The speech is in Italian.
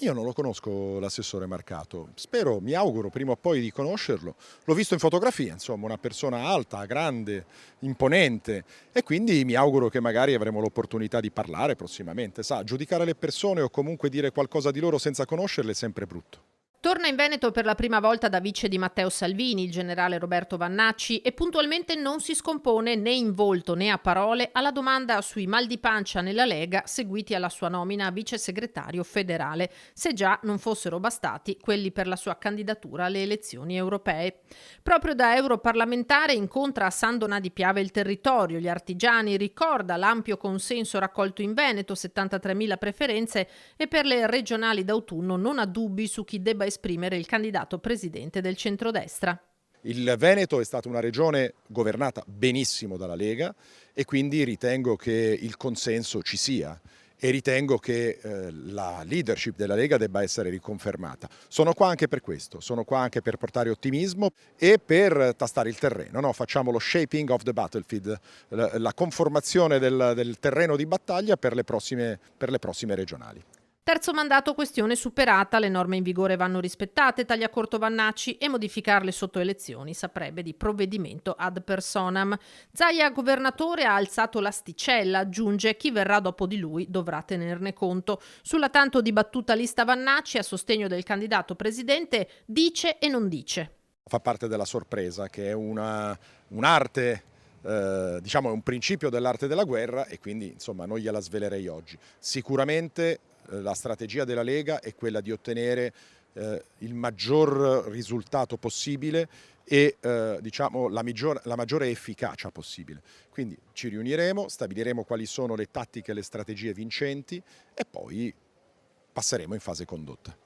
Io non lo conosco l'assessore Marcato, spero, mi auguro prima o poi di conoscerlo. L'ho visto in fotografia, insomma, una persona alta, grande, imponente e quindi mi auguro che magari avremo l'opportunità di parlare prossimamente. Sa, giudicare le persone o comunque dire qualcosa di loro senza conoscerle è sempre brutto. Torna in Veneto per la prima volta da vice di Matteo Salvini, il generale Roberto Vannacci, e puntualmente non si scompone né in volto né a parole alla domanda sui mal di pancia nella Lega seguiti alla sua nomina a vice segretario federale, se già non fossero bastati quelli per la sua candidatura alle elezioni europee. Proprio da europarlamentare incontra a San Donà di Piave il territorio, gli artigiani, ricorda l'ampio consenso raccolto in Veneto, 73.000 preferenze, e per le regionali d'autunno non ha dubbi su chi debba esprimere il candidato presidente del centrodestra. Il Veneto è stata una regione governata benissimo dalla Lega e quindi ritengo che il consenso ci sia e ritengo che la leadership della Lega debba essere riconfermata. Sono qua anche per questo, sono qua anche per portare ottimismo e per tastare il terreno, no? Facciamo lo shaping of the battlefield, la conformazione del terreno di battaglia per le prossime regionali. Terzo mandato, questione superata, le norme in vigore vanno rispettate, taglia corto Vannacci, e modificarle sotto elezioni saprebbe di provvedimento ad personam. Zaia governatore ha alzato l'asticella, aggiunge chi verrà dopo di lui dovrà tenerne conto. Sulla tanto dibattuta lista Vannacci a sostegno del candidato presidente dice e non dice. Fa parte della sorpresa, che è un'arte, diciamo è un principio dell'arte della guerra e quindi insomma non gliela svelerei oggi. Sicuramente la strategia della Lega è quella di ottenere il maggior risultato possibile e diciamo, la maggiore efficacia possibile. Quindi ci riuniremo, stabiliremo quali sono le tattiche e le strategie vincenti e poi passeremo in fase condotta.